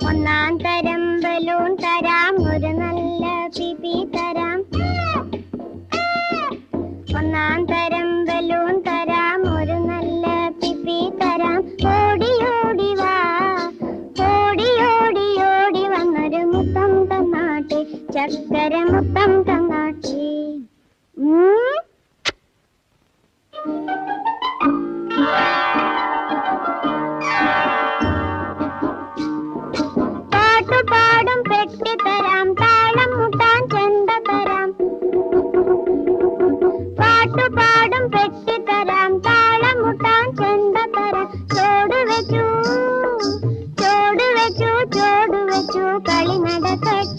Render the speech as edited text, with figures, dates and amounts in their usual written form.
ഒന്നാം തരം ബലൂൺ തരാം, ഒരു നല്ല പിപി തരാം. ഒന്നാം തരം ബലൂൺ തരാം, ഒരു നല്ല പിപി തരാം. ഓടി ഓടി വാ, ഓടി ഓടി ഓടി വന്നൊരു മുത്തം തന്നാട്ടെ, ചക്കര മുത്തം തന്നാട്ടെ. പാട്ടുപാടും പെട്ടി തരാം, താളം മുട്ടാൻ ചെണ്ട തരാം. പാട്ടുപാടും പെട്ടി തരാം, താളം മുട്ടാൻ ചെണ്ട തരാം. ചോട് വെച്ചു ചോട് വെച്ചു ചോട് വെച്ചു കളി നടക്കട്ടെ.